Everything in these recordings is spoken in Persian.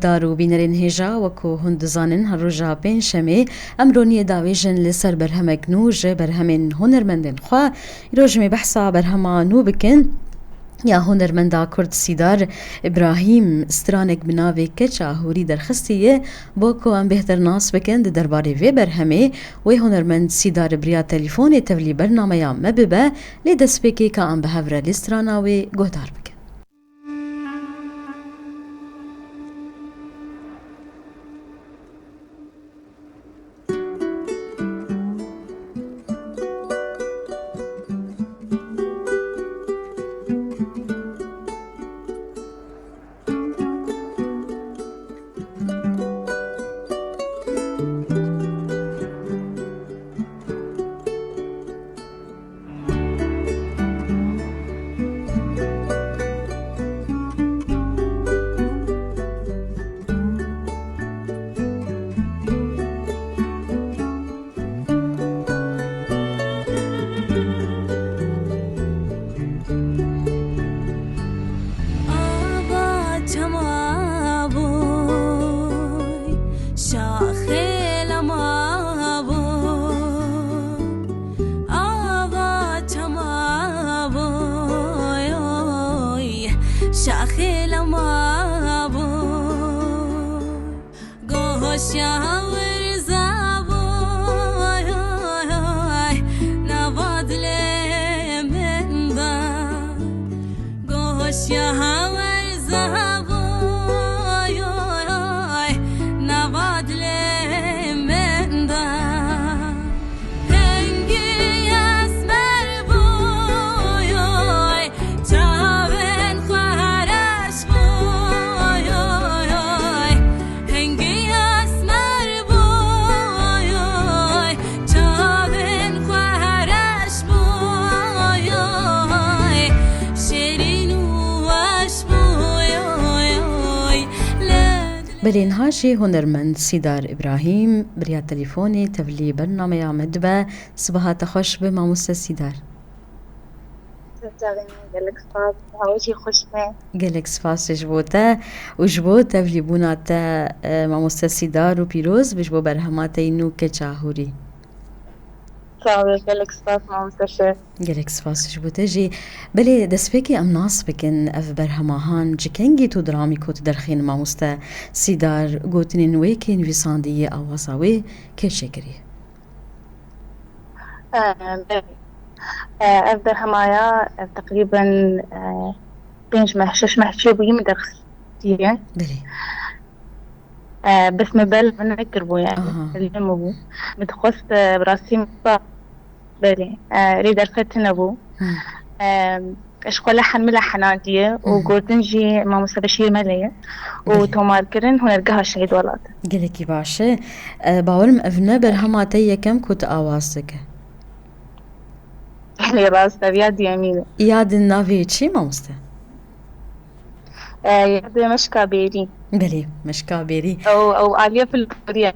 گهدار و بینرین هیجا وکو هند زانن هر روزا پین شمی امرونی داویجن لسر برهمک نوج برهمین هنرمندن خوا روز می بحثا برهما نو بکن یا هنرمندا کرد سیدار ابراهیم سترانک بناوی کچا هوری درخستیه با کو ام بهتر ناس بکن درباره وی برهمه و هنرمند سیدار بریا تلفون تولی برنامه یا مببه لی دست بکی که ام بهوره لستراناوی گهدار بکن. بلين هاشي هنرمند سيدار إبراهيم بريا تليفوني تفلي برنامج يا مدبة صباحات خوش بماموسة سيدار قالك سفاس جبوتا وجبوتا تفلي بوناتا ماموسة سيدار وبيروز بجبو برهماتي نوكة جاهوري قالك سفاس جبوتا جي بلي دسبكي ام ناس بكن اف برهماهان جكنجي تو درامي كوت درخين ماموستا سيدار قوتنين ويكين في صاندية او وصاوي كشكري اف برهمايا تقريبا بينج محشش محشي بوي مدرختية بلي بس مبال من اكربو يعني اليوم ابو متخص براسي مصاب بلي ريد الفتن ابو اشقولا حملة حنادية وقوتنجي ما مستبشير مالية وتومار كرن هنرقها الشهيد ولاد قلكي باشا باورم افنا برهماتي كم كنت آوازك لي راستا بياد يمينة ياد النافي تشي ما مستا ياد مشكا بيري بلي مشكا بيري او عالية في البرية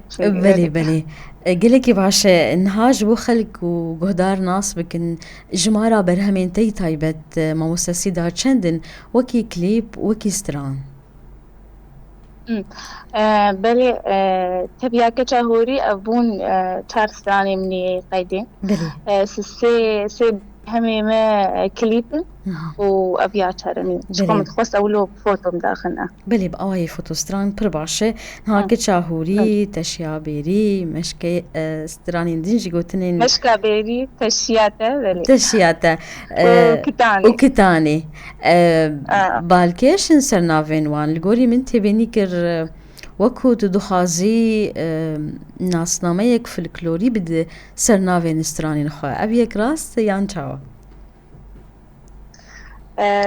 بلي قلكي باشا نهاج بو خلق وقهدار ناس بكن جمارة برهمين تي تايبت ماموستا سيدار چندن وكي كليب وكي ستران بلي تبيا كجاهوري ابون چار ستراني مني قيدي بلي سي همي ما كليب وابيا چارمي شكو متخص اولو فوتو مداخلنا بلي بقواي فوتو ستران پر باشا نهاك جاهوري تشيا بيري مشكي ستراني دينجي قوتنين مشكا بيري تشياتا بلي تشياتا وكتاني بالكيشن سرنافين وان القوري من تبيني كر وكو دخازي ناسناميك فلكلوري بد سرنافين ستراني نخوا أبيك راس يان چاوا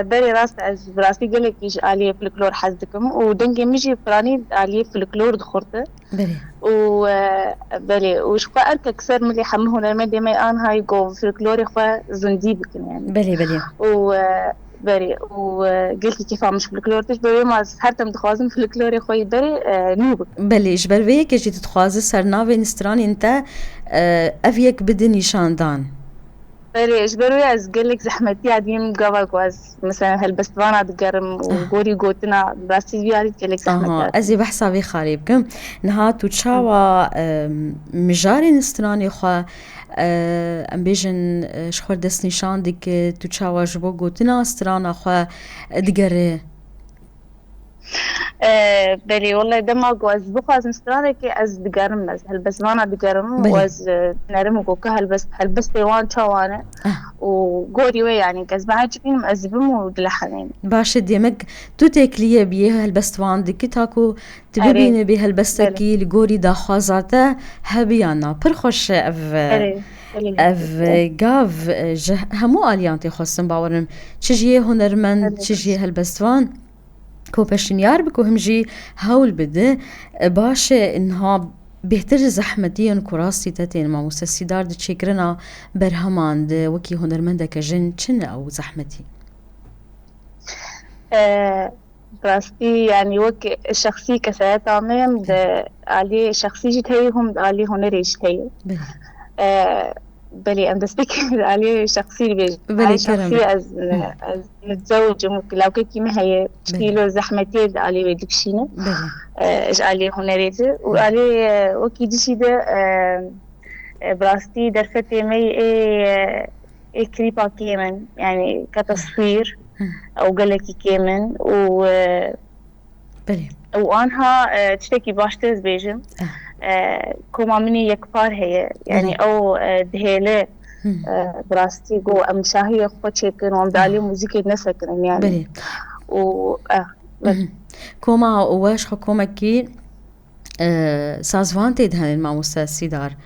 بري راس از براسي قلك يج آلية فلكلور حزدكم ودنجي مجي فراني آلية فلكلور دخورته بلي بلي وشقا أركا كسر ملي حمهون المدي ما آن هاي قو فلكلوري خوا زندي بكن يعني بلي بري وقلت كيف مش فلكلورتش بري ما هرتم دخوازم فلكلوري خوي بري نوبك بلي جبر ويك جيت تخوازي سرنافين ستراني انت افيك بدي نشاندان بلي إجباري أزقلك زحمتي عديم قبل كواز مثلا هالبستوانة تقرم وقوري قوتنا براسي بياري تقلك زحمتي ازي بحثا بي خاريبكم نها تو تشاوا مجاري نستراني خوا ام بيجن شخور دست نشان ديك تو تشاوا جبو قوتنا استرانا خوا دقره بلي والله دما قواز بخواز نستراني كي أز دقرم هالبستوانة دقرم واز نرم قوكا هالبستوان تشاوانا وقوري وي يعني كزبعا جبين مأزبم ودلحنين باش ديمك تو تاكليه بيه هالبستوان ديكي تاكو تبيبين بيه هالبستكي لقوري دا خوازاته هبيانا برخوش اف قاف همو آليانتي خوصن باورم تشجيه هنرمند تشجيه هالبستوان كو باشنيار بكو همجي هول بده باش انها بهتر زحمتيا كراستي تاتين ما مسسيدار دي تشكرنا برهمان دي وكي هنرمنده كجن چن او زحمتي براستي يعني وكي الشخصي كسات عميم عليه شخصي جتهيهم عليه هنري جتهي بلي اندستيك عليه شخصي بيج بلي شخصي از متزوج ممكن لو كي ما هي تشكيله زحمتي عليه بيدكشينه ايش عليه هنريته وعليه وكي دشي ده براستي درفتي مي اي كريبا كيمن يعني كتصوير او قالكي كيمن بلي وانها تشتكي باشتز بيجم كوما مني يكبار هي يعني او دهيله براستي جو امشاهي خوتشي كانوا دالي موسيقى نسكن يعني بلي و كوما واش حكومة كي سازوان تيدهن مع سيدار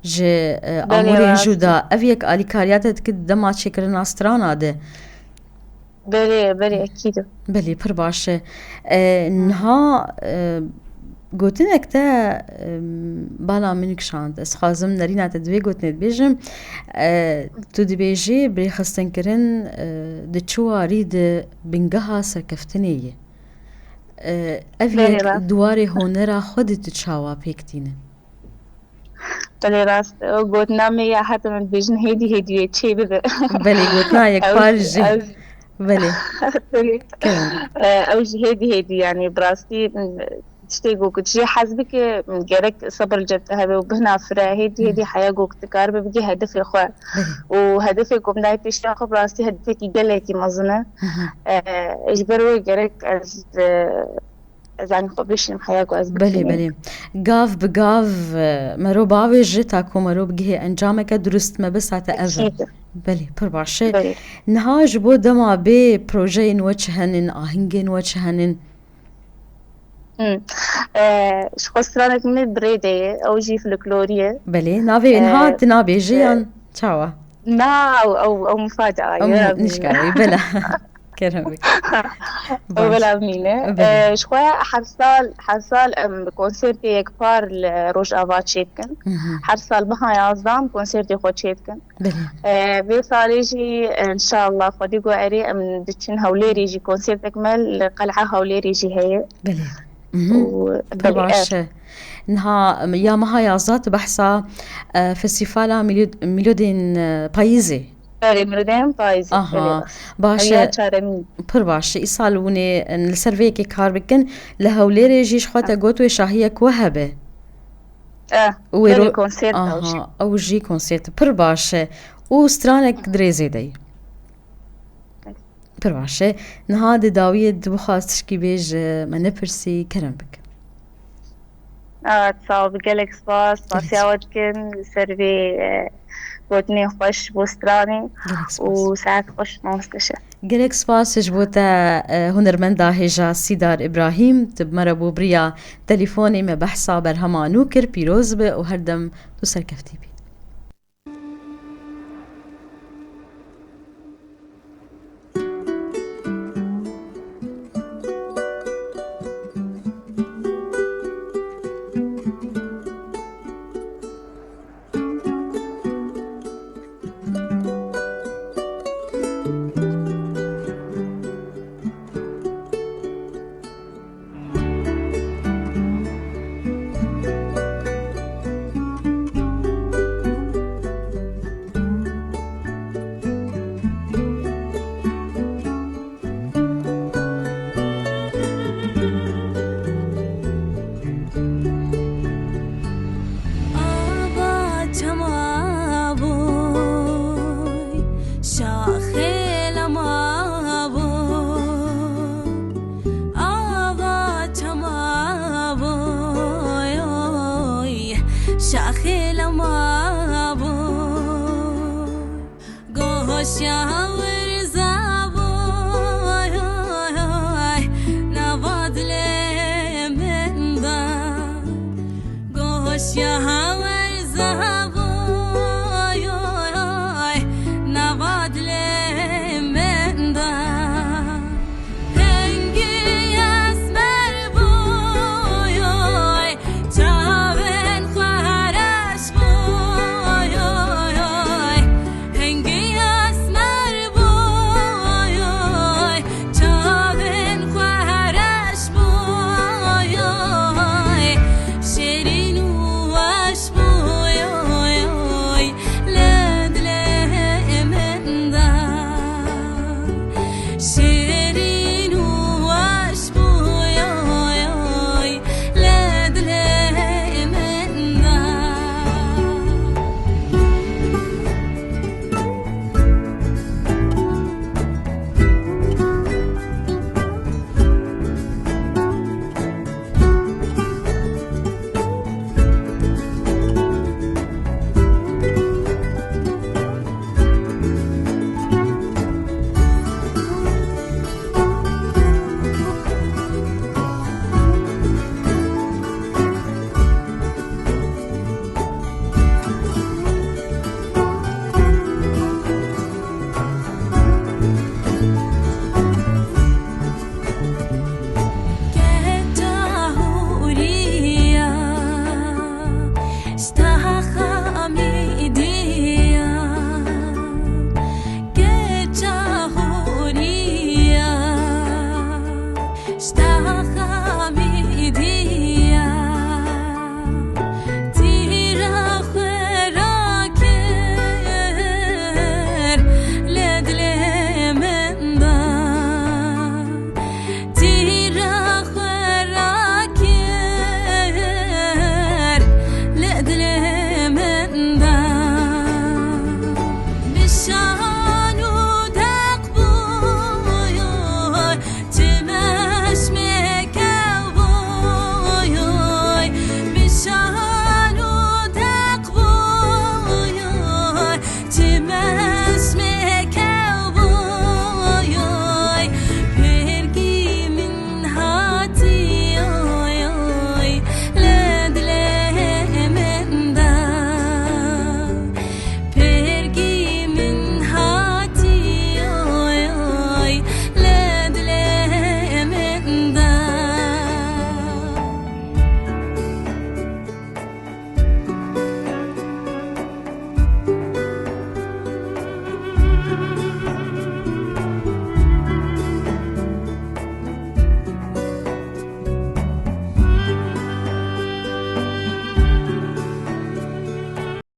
ج امورين جودا افيك الي كارياتت كد دما تشكر ناسترانا ده بلي اكيد بلي پر باشه نها گوتنك تا بالا منك شاند اس خازم نرينا تدوي گوتنت بيجم تو دي بيجي بري خستن كرن د چواري د بنگها سركفتنيه افيك دواري هونرا خودت تشاوا بيكتينه بلي راست قوتنا ميا حتى من بيجن هيدي تشي بده بلي قوتنا يك فالجي بلي او هيدي يعني براستي تشتيقو كتشي حسبك جرك صبر جبتها وبهنا فرا هيدي حياة قوك تكار ببدي هدفي خوا وهدفي قوم داي تشتاقو براستي هدفك يقلكي مظنة اجبروا جرك يعني خبرش حياة قواز بلي قاف بقاف مرو باوي جتاكو مرو بقيه انجامك درست ما بس عتا أذى بلي برباشي نهاج بو دما بي بروجين وچهنن آهنگين وچهنن شخصرانك من بريدة أو جي فلكلورية بلي نافي انها تنابي جيان تشاوا نا أو مفاجأة يا نشكاوي بلا كرمك بلا مينة شوية حرصال كونسرتي يكبار لروج آفات شيتكن حرصال بها يازدام كونسرتي خود شيتكن بيصاليجي إن شاء الله خديقو أري أم دتشن هوليري جي كونسرت أكمل قلعة هوليري جي هي بلي برباش نها يا مها يازات بحثا فستيفالا ميلودين بايزي ميلودين بايزي باشا پر باشه ایسالونه لسروی که کار بکن لهولیر جیش خواهد گوتوی شاهیه کوهبه ویرو کنسرت او جی کنسرت پر باشه و سترانک دریزی دی پر باشه نها داویه بخواستش کی بیج من پرسی کرم بک تصاوب قلق سپاس یاودکن سروی گوتنی خوش بوسترانی و ساعت خوش نوستشه گلک سپاس جبوتا هنرمندا هجا سیدار ابراهیم تب مربو بریا تليفوني ما بحثا برهما نوكر بيروز به و هردم تو سركفتي بي شاخي لما بو گوش یا ورزابو نباد لمن دا گوش یا ورزابو